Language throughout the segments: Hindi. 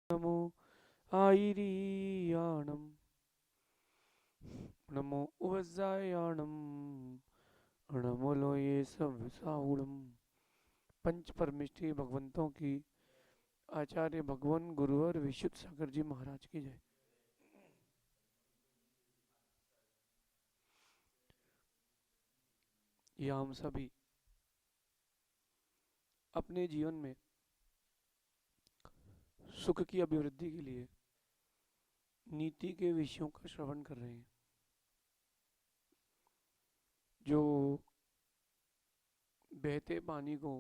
नमो आयिरीयाणम नमो उवज्जायाणम नमो लोये सव्यसाहुणम। पंच परमेष्ठी भगवंतों की आचार्य भगवान गुरुवर विशुद्ध सागर जी महाराज की जय। यह हम सभी अपने जीवन में सुख की अभिवृद्धि के लिए नीति के विषयों का श्रवण कर रहे हैं, जो बहते पानी को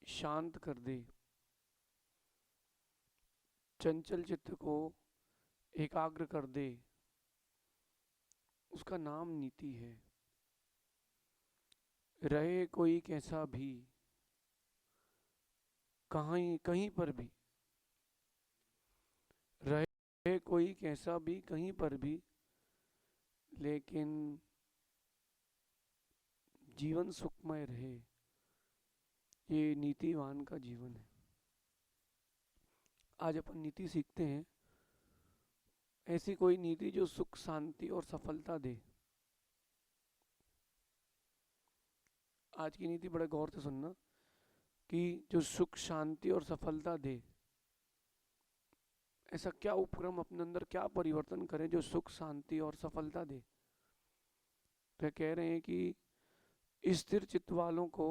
शांत कर दे, चंचल चित्त को एकाग्र कर दे, उसका नाम नीति है। रहे कोई कैसा भी, कहीं कहीं पर भी, रहे कोई कैसा भी कहीं पर भी, लेकिन जीवन सुखमय रहे, ये नीतिवान का जीवन है। आज अपन नीति सीखते हैं, ऐसी कोई नीति जो सुख शांति और सफलता दे। आज की नीति बड़े गौर से सुनना कि जो सुख शांति और सफलता दे, ऐसा क्या उपक्रम अपने अंदर क्या परिवर्तन करें जो सुख शांति और सफलता दे। तो कह रहे हैं कि स्थिर चित्त वालों को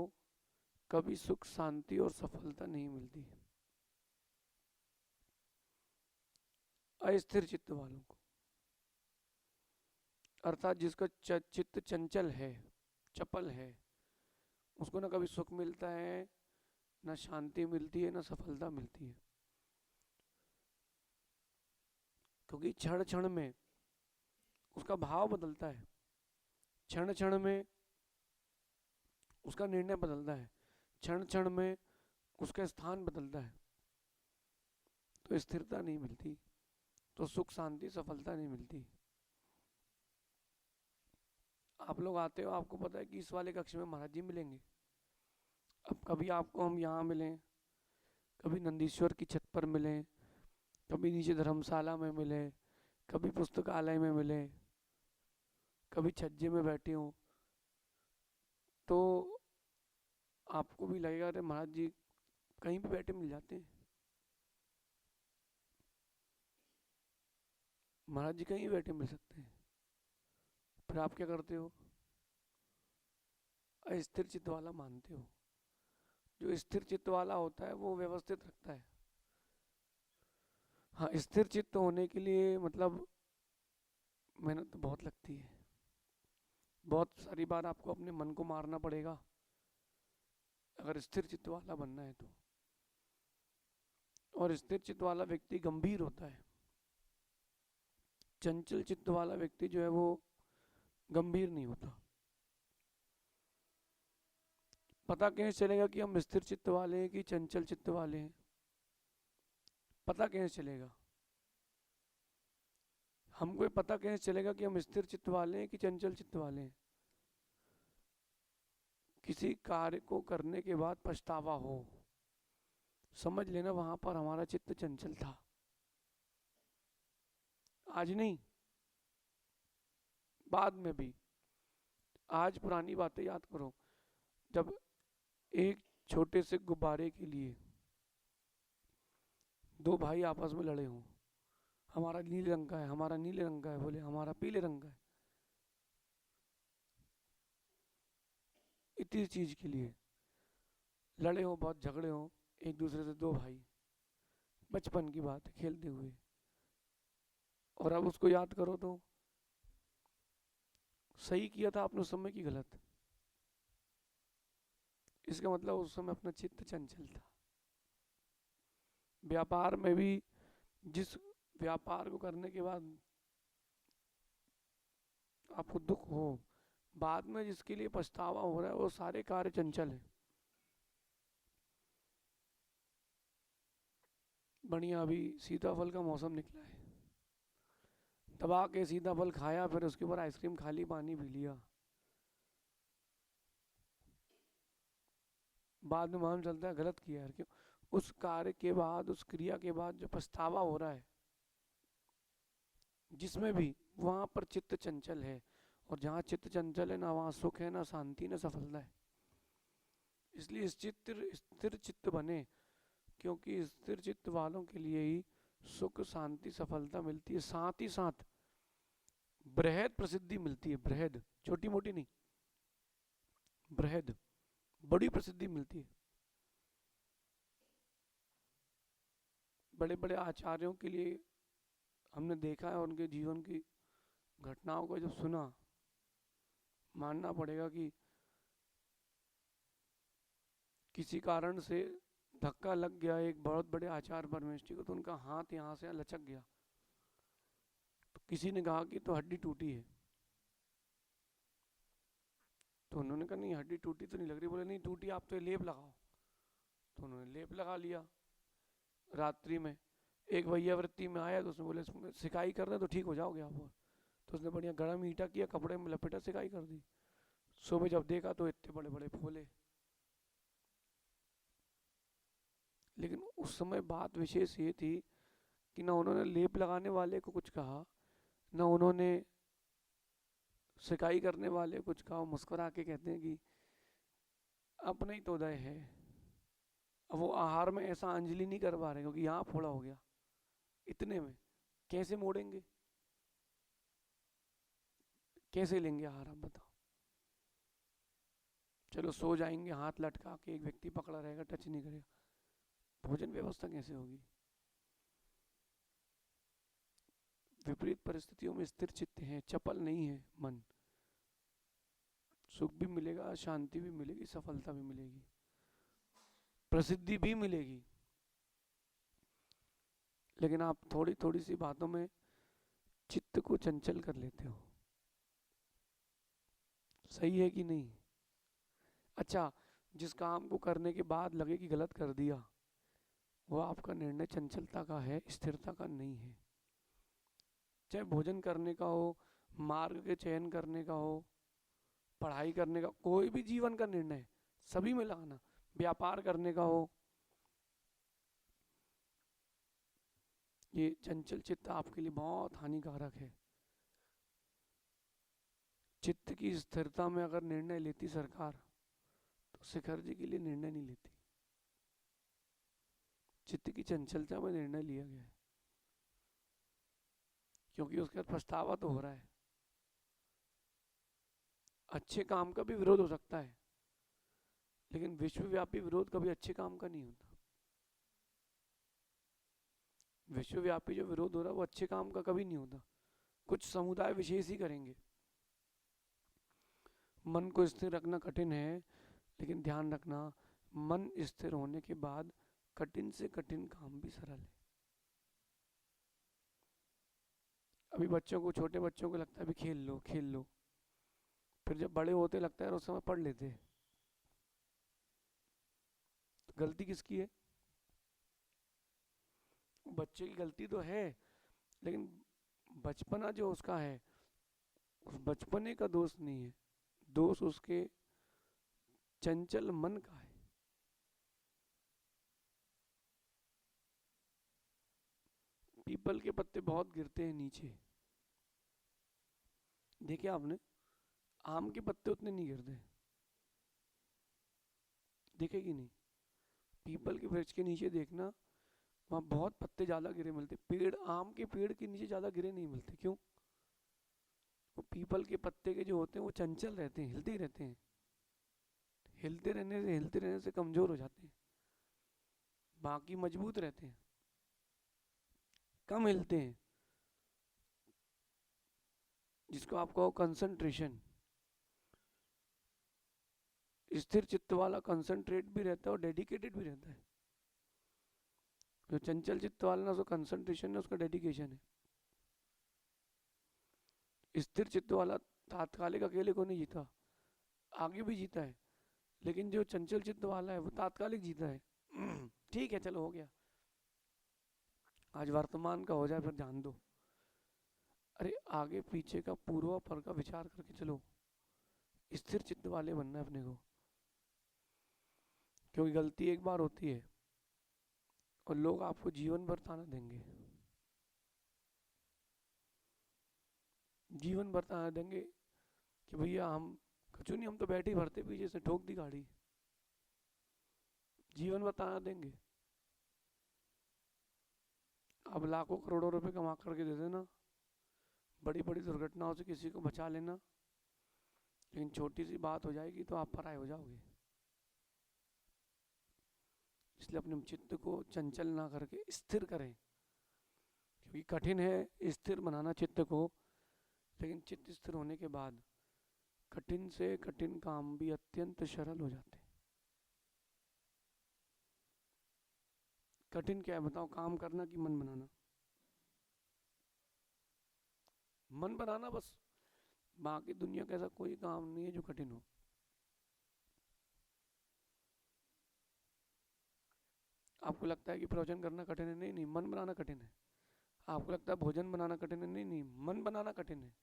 कभी सुख शांति और सफलता नहीं मिलती, अस्थिर चित्त वालों को, अर्थात जिसका चित्त चंचल है, चपल है, उसको ना कभी सुख मिलता है, ना शांति मिलती है, ना सफलता मिलती है। क्योंकि क्षण क्षण में उसका भाव बदलता है, क्षण क्षण में उसका निर्णय बदलता है, क्षण क्षण में उसका स्थान बदलता है। तो स्थिरता नहीं मिलती, तो सुख शांति सफलता नहीं मिलती। आप लोग आते हो, आपको पता है कि इस वाले कक्ष में महाराज जी मिलेंगे। अब कभी आपको हम यहाँ मिलें, कभी नंदीश्वर की छत पर मिलें, कभी नीचे धर्मशाला में मिले, कभी पुस्तकालय में मिले, कभी छज्जे में बैठे हों, तो आपको भी लगेगा अरे महाराज जी कहीं भी बैठे मिल जाते हैं, महाराज जी कहीं भी बैठे मिल सकते हैं। फिर आप क्या करते हो, अस्थिर चित्त वाला मानते हो। जो स्थिर चित्त वाला होता है वो व्यवस्थित रखता है। हाँ, स्थिर चित्त होने के लिए मतलब मेहनत तो बहुत लगती है, बहुत सारी बार आपको अपने मन को मारना पड़ेगा अगर स्थिर चित्त वाला बनना है तो। और स्थिर चित्त वाला व्यक्ति गंभीर होता है, चंचल चित्त वाला व्यक्ति जो है वो गंभीर नहीं होता। पता कैसे चलेगा कि हम स्थिर चित्त वाले हैं कि चंचल चित्त वाले हैं? पता कैसे चलेगा? हमको पता कैसे चलेगा कि हम स्थिर चित्त वाले हैं कि चंचल चित्त वाले हैं? किसी कार्य को करने के बाद पछतावा हो, समझ लेना वहां पर हमारा चित्त चंचल था। आज नहीं, बाद में भी। आज पुरानी बातें याद करो, जब एक छोटे से गुब्बारे के लिए दो भाई आपस में लड़े हों, हमारा नीले रंग का है, हमारा नीले रंग का है, बोले हमारा पीले रंग का है, इतनी चीज के लिए लड़े हो, बहुत झगड़े हो एक दूसरे से, दो भाई, बचपन की बात है, खेलते हुए, और अब उसको याद करो तो सही किया था आपने उस समय की गलत। इसका मतलब उस समय अपना चित्त चंचल था। व्यापार में भी जिस व्यापार को करने के बाद आपको दुख हो, बाद में जिसके लिए पछतावा हो रहा है, वो सारे कार्य चंचल हैं। बढ़िया, अभी सीताफल का मौसम निकला है, दबा के सीताफल खाया, फिर उसके ऊपर आइसक्रीम खा ली, पानी पी लिया, बाद में मालूम चलता है गलत किया यार। क्यों? उस कार्य के बाद, उस क्रिया के बाद जो पछतावा हो रहा है, जिसमें भी, वहां पर चित्त चंचल है। और जहाँ चित्त चंचल है, ना वहाँ सुख है, ना शांति, ना सफलता है। इसलिए स्थिर चित्त बने, क्योंकि स्थिर चित्त वालों के लिए ही सुख, शांति, सफलता मिलती है। साथ ही साथ बृहद प्रसिद्धि मिलती है। बृहद, छोटी मोटी नहीं, बृहद, बड़ी प्रसिद्धि मिलती है। बड़े बड़े आचार्यों के लिए हमने देखा है, उनके जीवन की घटनाओं को जब सुना, मानना पड़ेगा कि किसी कारण से धक्का लग गया एक बहुत बड़े आचार्य परमेष्ठी को, तो उनका हाथ यहाँ से लचक गया। तो किसी ने कहा कि तो हड्डी टूटी है। तो उन्होंने कहा नहीं, हड्डी टूटी तो नहीं लग रही। बोले नहीं टूटी, आप तो लेप लगाओ। तो उन्होंने लेप लगा लिया। रात्रि में एक वैयावृत्ति में आया, तो उसने बोले सिकाई कर रहे तो ठीक हो जाओगे आप। तो उसने बढ़िया गरम ईंटा किया, कपड़े में लपेटा, सिकाई कर दी। सुबह जब देखा तो इतने बड़े बड़े फूले। लेकिन उस समय बात विशेष ये थी कि ना उन्होंने लेप लगाने वाले को कुछ कहा, ना उन्होंने सिकाई करने वाले कुछ कहा। मुस्कुरा के कहते हैं कि अपना ही तो उदय है। अब वो आहार में ऐसा अंजलि नहीं कर पा रहे, क्योंकि यहाँ फोड़ा हो गया। इतने में कैसे मोड़ेंगे, कैसे लेंगे आहार, आप बताओ। चलो सो जाएंगे, हाथ लटका के एक व्यक्ति पकड़ा रहेगा, टच नहीं करेगा, भोजन व्यवस्था कैसे होगी। विपरीत परिस्थितियों में स्थिर चित्त है, चपल नहीं है मन। सुख भी मिलेगा, शांति भी मिलेगी, सफलता भी मिलेगी, प्रसिद्धि भी मिलेगी। लेकिन आप थोड़ी थोड़ी सी बातों में चित्त को चंचल कर लेते हो। सही है कि नहीं? अच्छा, जिस काम को करने के बाद लगे कि गलत कर दिया, वो आपका निर्णय चंचलता का है, स्थिरता का नहीं है। चाहे भोजन करने का हो, मार्ग के चयन करने का हो, पढ़ाई करने का, कोई भी जीवन का निर्णय सभी में लगाना, व्यापार करने का हो, ये चंचल चित्त आपके लिए बहुत हानिकारक है। चित्त की स्थिरता में अगर निर्णय लेती सरकार, तो शिखर जी के लिए निर्णय नहीं लेती। चित्त की चंचलता में निर्णय लिया गया है, क्योंकि उसके बाद पछतावा तो हो रहा है। अच्छे काम का भी विरोध हो सकता है, लेकिन विश्वव्यापी विरोध कभी अच्छे काम का नहीं होता। विश्वव्यापी जो विरोध हो रहा है वो अच्छे काम का कभी नहीं होता, कुछ समुदाय विशेष ही करेंगे। मन को स्थिर रखना कठिन है, लेकिन ध्यान रखना, मन स्थिर होने के बाद कठिन से कठिन काम भी सरल है। अभी बच्चों को, छोटे बच्चों को लगता है अभी खेल लो खेल लो, फिर जब बड़े होते लगता है उस समय पढ़ लेते हैं। तो गलती किसकी है? बच्चे की गलती तो है, लेकिन बचपना जो उसका है, उस बचपने का दोष नहीं है, दोष उसके चंचल मन का है। पीपल के पत्ते बहुत गिरते हैं नीचे, देखिए आपने, आम के पत्ते उतने नहीं गिरते, देखे कि नहीं? पीपल के वृक्ष के नीचे देखना, वहाँ बहुत पत्ते ज़्यादा गिरे मिलते। पेड़, आम के पेड़ के नीचे ज़्यादा गिरे नहीं मिलते। क्यों? वो पीपल के पत्ते के जो होते हैं वो चंचल रहते हैं, हिलते ही रहते हैं। हिलते रहने से कमजोर हो जाते हैं, बाकी मजबूत रहते हैं, कम हिलते हैं। जिसको आप कहो कंसंट्रेशन। स्थिर चित्त वाला कंसंट्रेट भी रहता है और डेडिकेटेड भी रहता है। जो चंचल चित्त वाला ना, उसका कंसंट्रेशन है, उसका डेडिकेशन है। स्थिर चित्त वाला तात्कालिक अकेले को नहीं जीता, आगे भी जीता है, लेकिन जो चंचल चित्त वाला है वो तात्कालिक जीता है। ठीक है, चलो हो गया, आज वर्तमान का हो जाए, फिर ध्यान दो। अरे आगे पीछे का, पूर्व पर का विचार करके चलो। स्थिर चित्त वाले बनना है अपने को, क्योंकि गलती एक बार होती है, और लोग आपको जीवन भर ताना देंगे, जीवन भर ताना देंगे कि भैया हम कचू नहीं, हम तो बैठे ही भरते पीछे से ठोक दी गाड़ी। जीवन भर ताना देंगे। अब लाखों करोड़ों रुपए कमा करके दे देना, बड़ी बड़ी दुर्घटनाओं से किसी को बचा लेना, लेकिन छोटी सी बात हो जाएगी तो आप पराये हो जाओगे। इसलिए अपने चित्त को चंचल ना करके स्थिर करें, क्योंकि कठिन है स्थिर बनाना चित्त को, लेकिन चित्त स्थिर होने के बाद कठिन से कठिन काम भी अत्यंत सरल हो जाते हैं। कठिन क्या है बताओ, काम करना कि मन बनाना? मन बनाना बस, बाकी दुनिया का ऐसा कोई काम नहीं है जो कठिन हो। आपको लगता है कि प्रवचन करना कठिन है, नहीं नहीं, मन बनाना कठिन है। आपको लगता है भोजन बनाना कठिन है, नहीं नहीं, मन बनाना कठिन है।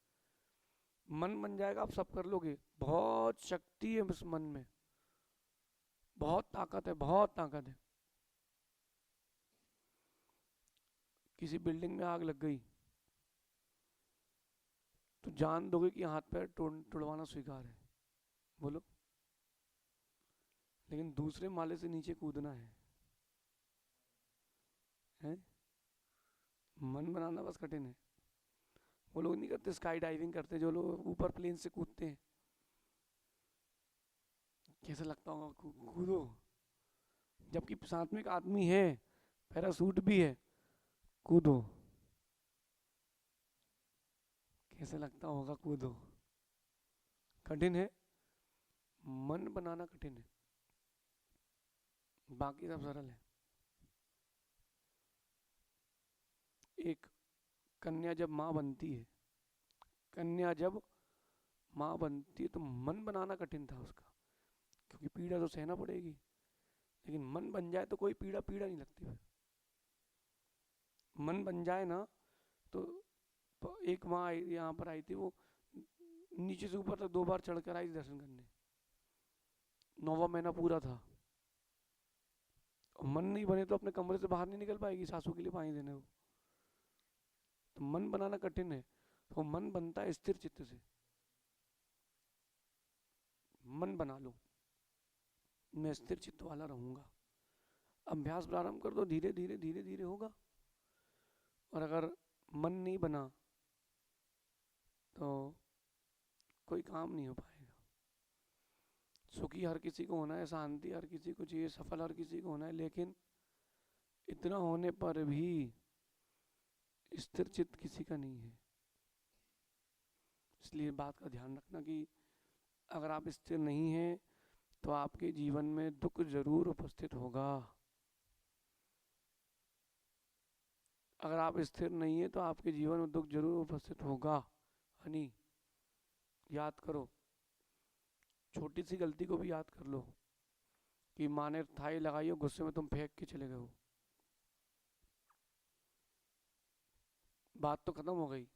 मन बन जाएगा आप सब कर लोगे। बहुत शक्ति है उस मन में, बहुत ताकत है, बहुत ताकत है। किसी बिल्डिंग में आग लग गई तो जान दोगे कि हाथ पैर तुड़वाना स्वीकार है, बोलो? लेकिन दूसरे माले से नीचे कूदना है? मन बनाना बस कठिन है। वो लोग नहीं करते स्काई डाइविंग करते, जो लोग ऊपर प्लेन से कूदते हैं, कैसे लगता होगा कूदो, जबकि साथ में एक आदमी है, पैरासूट भी है, कूदो, कैसे लगता होगा कूदो। कठिन है, मन बनाना कठिन है, बाकी सब सरल है। एक कन्या जब माँ बनती है, कन्या जब माँ बनती है तो मन बनाना कठिन था उसका, क्योंकि पीड़ा तो सहना पड़ेगी। लेकिन मन बन जाए तो कोई पीड़ा पीड़ा नहीं लगती है। मन बन जाए ना तो एक माँ यहाँ पर आई थी, वो नीचे से ऊपर तक 2 बार चढ़कर आई दर्शन करने, 9वां महीना पूरा था। और मन नहीं बने तो अपने कमरे से बाहर नहीं निकल पाएगी सासू के लिए पानी देने को। तो मन बनाना कठिन है, तो मन बनता है स्थिर चित्त से। मन बना लो, मैं स्थिर चित्त वाला रहूंगा। अभ्यास प्रारंभ कर दो, धीरे धीरे धीरे धीरे होगा। और अगर मन नहीं बना तो कोई काम नहीं हो पाएगा। सुखी हर किसी को होना है, शांति हर किसी को चाहिए, सफल हर किसी को होना है, लेकिन इतना होने पर भी स्थिर चित्त किसी का नहीं है। इसलिए बात का ध्यान रखना कि अगर आप स्थिर नहीं हैं तो आपके जीवन में दुख जरूर उपस्थित होगा। अगर आप स्थिर नहीं है तो आपके जीवन में दुख जरूर उपस्थित होगा। हनी, याद करो, छोटी सी गलती को भी याद कर लो कि माँ ने थाई लगाई हो, गुस्से में तुम फेंक के चले गए हो, बात तो खत्म हो गई,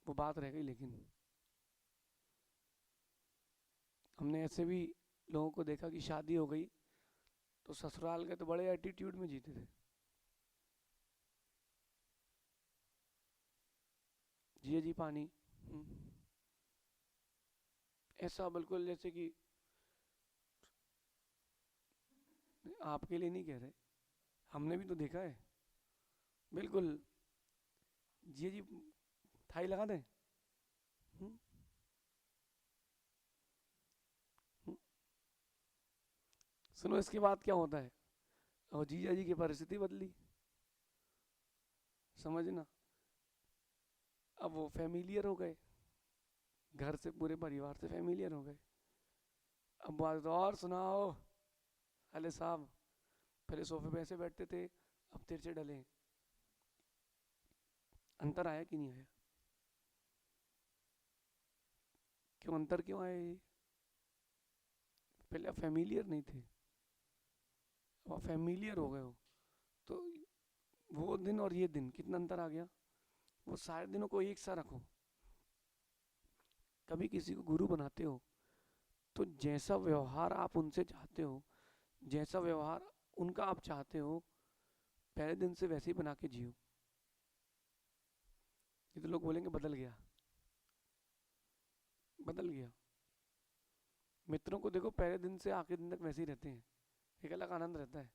वो बात रह गई। लेकिन हमने ऐसे भी लोगों को देखा कि शादी हो गई तो ससुराल गए तो बड़े एटीट्यूड में जीते थे। जिए जी पानी, ऐसा बिल्कुल जैसे कि आपके लिए नहीं कह रहे, हमने भी तो देखा है। बिल्कुल जी जी थाई लगा दें। हम्म, हम्म। सुनो इसके बाद क्या होता है, और जीजा जी की परिस्थिति बदली, समझना। अब वो फैमिलियर हो गए, घर से पूरे परिवार से फैमिलियर हो गए। अब बात तो और सुनाओ, अले साहब पहले सोफे पे ऐसे बैठते थे, अब तिरछे डले। अंतर आया कि नहीं आया? क्यों अंतर क्यों आया? ये पहले आप फैमिलियर नहीं थे, अब आप फैमिलियर हो गए हो, तो वो दिन और ये दिन कितना अंतर आ गया। वो सारे दिनों को एक सा रखो। कभी किसी को गुरु बनाते हो तो जैसा व्यवहार आप उनसे चाहते हो, जैसा व्यवहार उनका आप चाहते हो, पहले दिन से वैसे ही बना के जियो। ये तो लोग बोलेंगे बदल गया, बदल गया। मित्रों को देखो, पहले दिन से आखिरी दिन तक वैसे ही रहते हैं, एक अलग आनंद रहता है।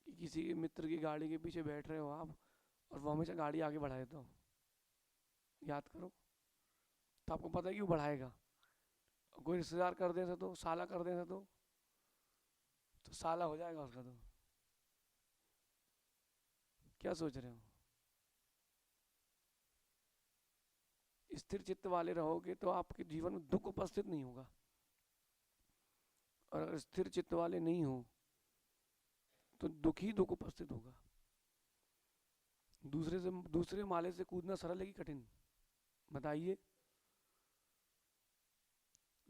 कि किसी मित्र की गाड़ी के पीछे बैठ रहे हो आप और वो हमेशा गाड़ी आगे बढ़ा देता हो, याद करो, तो आपको पता है कि वो बढ़ाएगा। कोई रिश्तेदार कर देता तो, साला कर देता तो साला हो जाएगा उसका। तो क्या सोच रहे हो? स्थिर चित्त वाले रहोगे तो आपके जीवन में दुख उपस्थित नहीं होगा, और अगर स्थिर चित्त वाले नहीं हो तो दुख ही दुख उपस्थित होगा। दूसरे माले से कूदना सरल है कि कठिन? बताइए,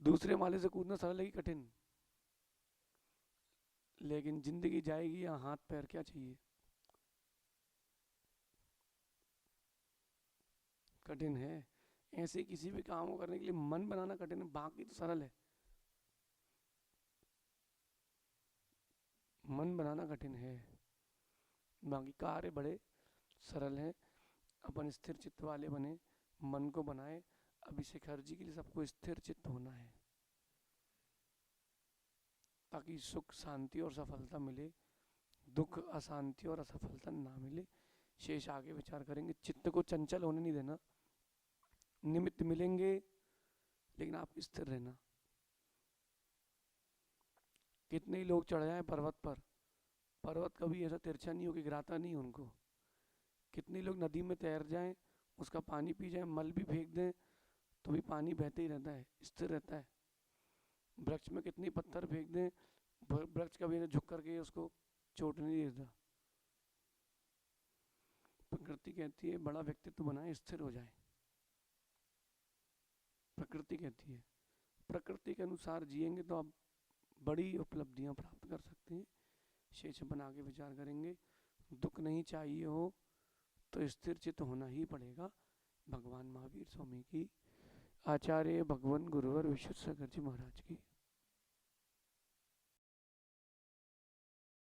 दूसरे माले से कूदना सरल है कि कठिन? लेकिन जिंदगी जाएगी या हाथ पैर क्या चाहिए? कठिन है। ऐसे किसी भी काम को करने के लिए मन बनाना कठिन है, बाकी तो सरल है। मन बनाना कठिन है, बाकी कार्य बड़े सरल हैं। अपन स्थिर चित्त वाले बने, मन को बनाए। अभिषेक हर जी के लिए सबको स्थिर चित्त होना है, ताकि सुख शांति और सफलता मिले, दुख अशांति और असफलता ना मिले। शेष आगे विचार करेंगे। चित्त को चंचल होने नहीं देना। निमित्त मिलेंगे लेकिन आप स्थिर रहना। कितने ही लोग चढ़ जाएं पर्वत पर, पर्वत कभी ऐसा तिरछा नहीं हो कि गिराता नहीं उनको। कितने लोग नदी में तैर जाएं, उसका पानी पी जाएं, मल भी फेंक दें तो भी पानी बहते ही रहता है, स्थिर रहता है। वृक्ष में कितनी पत्थर फेंक दें, वृक्ष कभी ना झुक करके उसको चोट नहीं देता। प्रकृति कहती है बड़ा व्यक्तित्व बनाए, स्थिर हो जाए। प्रकृति कहती है, प्रकृति के अनुसार जिएंगे तो आप बड़ी उपलब्धियां प्राप्त कर सकते हैं। शेष अपन आगे विचार करेंगे। दुख नहीं चाहिए हो तो स्थिर चित्त होना ही पड़ेगा। भगवान महावीर स्वामी की, आचार्य भगवान गुरुवर विश्वेश्वर जी महाराज की।